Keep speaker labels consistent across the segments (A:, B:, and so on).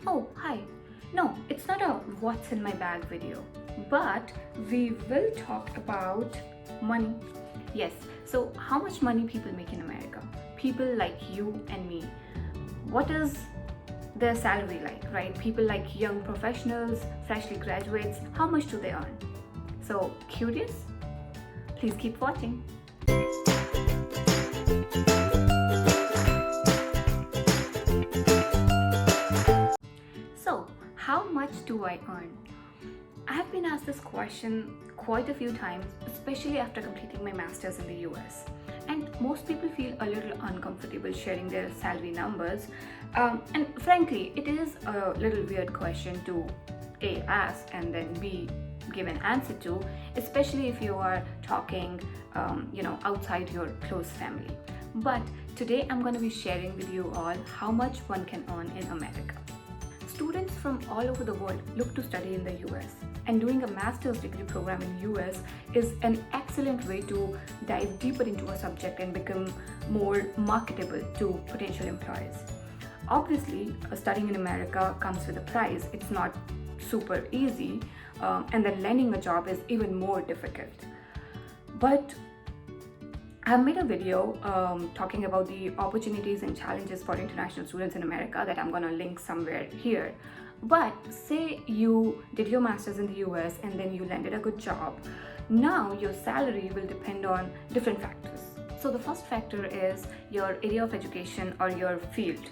A: Oh, hi. No, it's not a what's in my bag video, but we will talk about money. Yes, so how much money people make in America? People like you and me. What is their salary like, right? People like young professionals, freshly graduates, how much do they earn? So, curious? Please keep watching. So, how much do I earn? I have been asked this question quite a few times, especially after completing my master's in the US. And most people feel a little uncomfortable sharing their salary numbers. And frankly, it is a little weird question to A, ask and then B, give an answer to, especially if you are talking, outside your close family. But today I'm going to be sharing with you all how much one can earn in America. Students from all over the world look to study in the US, and doing a master's degree program in US is an excellent way to dive deeper into a subject and become more marketable to potential employers. Obviously, studying in America comes with a price. It's not super easy, and then landing a job is even more difficult. But I've made a video talking about the opportunities and challenges for international students in America that I'm going to link somewhere here. But say you did your master's in the US and then you landed a good job. Now your salary will depend on different factors. So the first factor is your area of education or your field.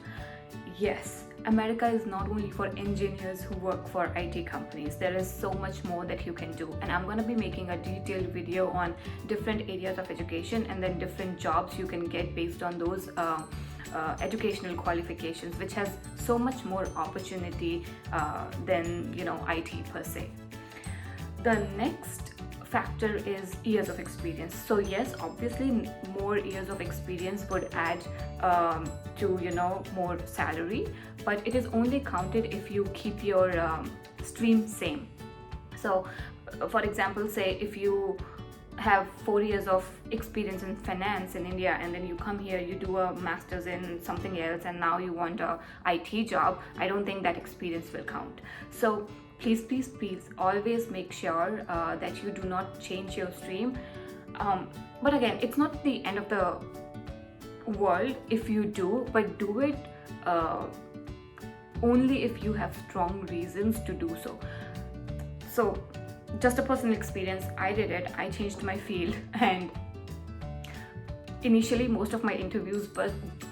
A: Yes, America is not only for engineers who work for IT companies. There is so much more that you can do, and I'm going to be making a detailed video on different areas of education and then different jobs you can get based on those educational qualifications, which has so much more opportunity than IT per se. The next factor is years of experience. So yes, obviously more years of experience would add to more salary, but it is only counted if you keep your stream same. So for example, say if you have 4 years of experience in finance in India and then you come here, you do a master's in something else, and now you want a IT job, I don't think that experience will count. So please always make sure that you do not change your stream. But again, it's not the end of the world if you do, but do it only if you have strong reasons to do so. So just a personal experience, I did it. I changed my field, and initially most of my interviews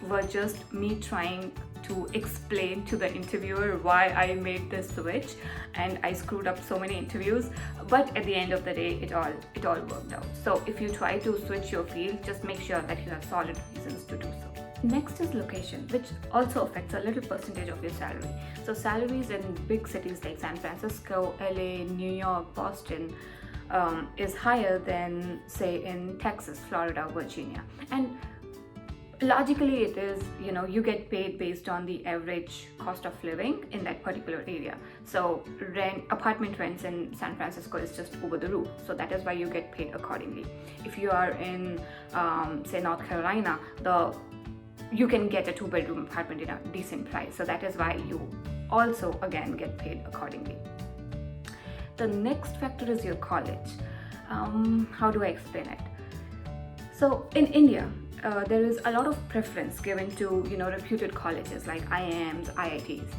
A: were just me trying to explain to the interviewer why I made this switch, and I screwed up so many interviews, but at the end of the day it all worked out. So if you try to switch your field, just make sure that you have solid reasons to do so. Next is location, which also affects a little percentage of your salary. So salaries in big cities like San Francisco, LA, New York, Boston is higher than say in Texas, Florida, Virginia. And logically it is, you get paid based on the average cost of living in that particular area. So apartment rents in San Francisco is just over the roof, so that is why you get paid accordingly. If you are in say North Carolina, you can get a 2-bedroom apartment in a decent price, so that is why you also again get paid accordingly. The next factor is your college. How do I explain it? So in India, there is a lot of preference given to reputed colleges like IIMs, IITs.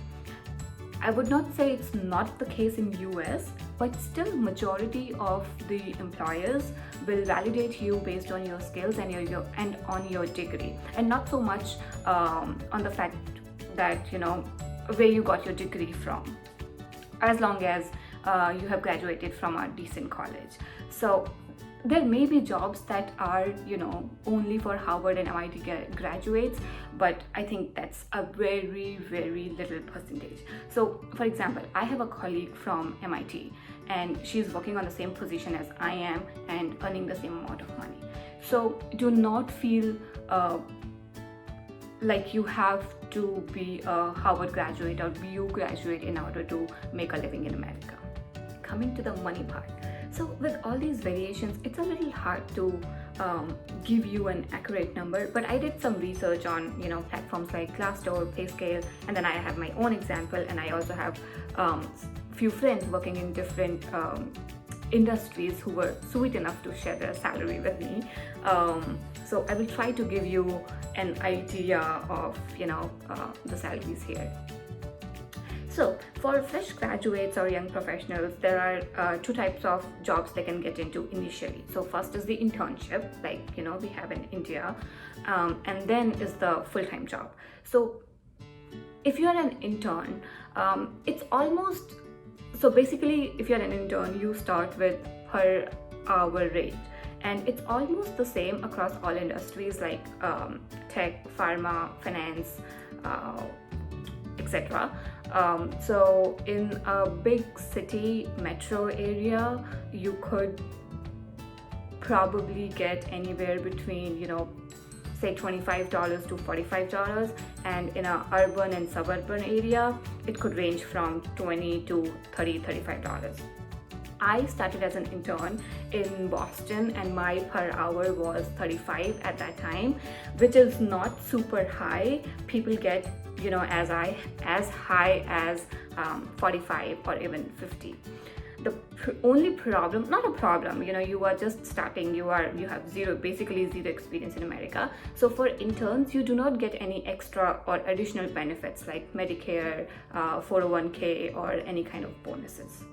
A: I would not say it's not the case in US, but still majority of the employers will validate you based on your skills and on your degree, and not so much on the fact that where you got your degree from, as long as you have graduated from a decent college. So there may be jobs that are only for Harvard and MIT graduates, but I think that's a very, very little percentage. So for example, I have a colleague from MIT and she's working on the same position as I am and earning the same amount of money. So do not feel like you have to be a Harvard graduate or BU graduate in order to make a living in America. Coming to the money part. So with all these variations, it's a little hard to give you an accurate number, but I did some research on platforms like Glassdoor, Payscale, and then I have my own example, and I also have few friends working in different industries who were sweet enough to share their salary with me. So I will try to give you an idea of the salaries here. So for fresh graduates or young professionals, there are two types of jobs they can get into initially. So first is the internship, like we have in India, and then is the full-time job. So if you're an intern, it's almost, so basically if you're an intern, you start with per hour rate, and it's almost the same across all industries like tech, pharma, finance, etc. So in a big city metro area, you could probably get anywhere between say $25 to $45, and in a urban and suburban area it could range from $20 to $35. I started as an intern in Boston, and my per hour was 35 at that time, which is not super high. People get as high as 45 or even 50. The only problem, not a problem, you are just starting, you have basically zero experience in America. So for interns, you do not get any extra or additional benefits like Medicare, 401k, or any kind of bonuses.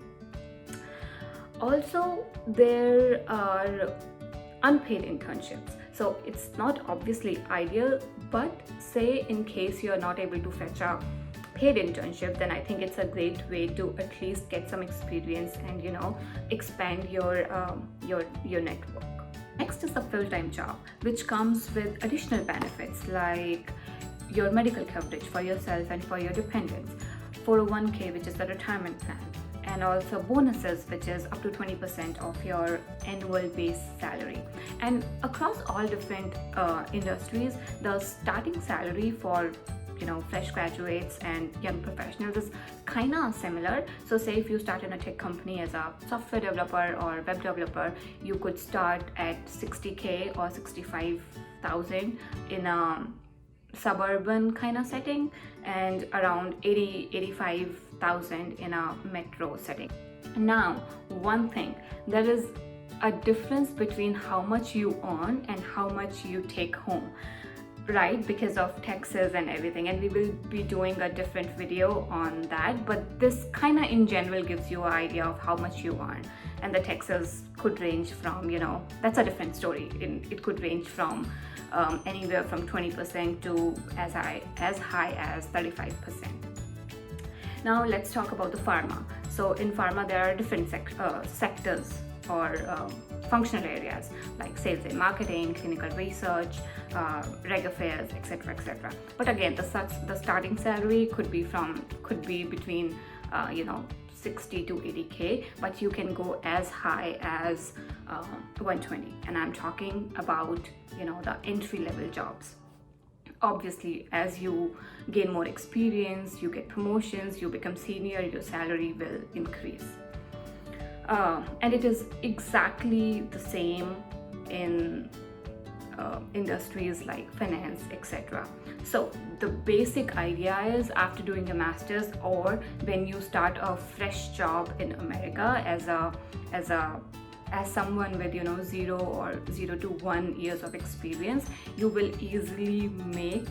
A: Also, there are unpaid internships. So it's not obviously ideal, but say in case you're not able to fetch a paid internship, then I think it's a great way to at least get some experience and expand your network. Next is the full-time job, which comes with additional benefits like your medical coverage for yourself and for your dependents, 401k, which is the retirement plan, and also bonuses, which is up to 20% of your annual base salary. And across all different industries, the starting salary for fresh graduates and young professionals is kind of similar. So say if you start in a tech company as a software developer or web developer, you could start at 60k or 65,000 in a suburban kind of setting, and around 85,000 in a metro setting. Now, one thing, there is a difference between how much you earn and how much you take home, right? Because of taxes and everything, and we will be doing a different video on that, but this kind of in general gives you an idea of how much you earn, and the taxes could range from that's a different story. It could range from anywhere from 20% to as high as 35%. Now let's talk about the pharma. So in pharma, there are different sectors or functional areas like sales and marketing, clinical research, reg affairs, etc., etc. But again, the starting salary could be between 60 to 80k, but you can go as high as 120, and I'm talking about the entry level jobs. Obviously, as you gain more experience, you get promotions, you become senior, your salary will increase. And it is exactly the same in industries like finance, etc. So the basic idea is, after doing your master's or when you start a fresh job in America as someone with 0 or 0 to 1 years of experience, you will easily make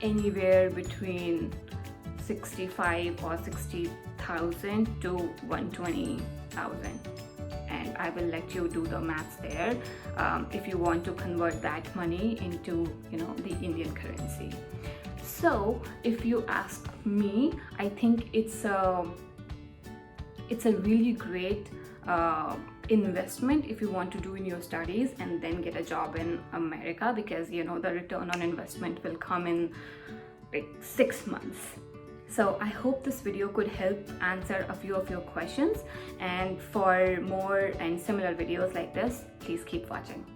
A: anywhere between 65 or 60,000 to 120,000, and I will let you do the maths there if you want to convert that money into the Indian currency. So if you ask me, I think it's a really great investment if you want to do in your studies and then get a job in America, because the return on investment will come in like 6 months. So I hope this video could help answer a few of your questions, and for more and similar videos like this, please keep watching.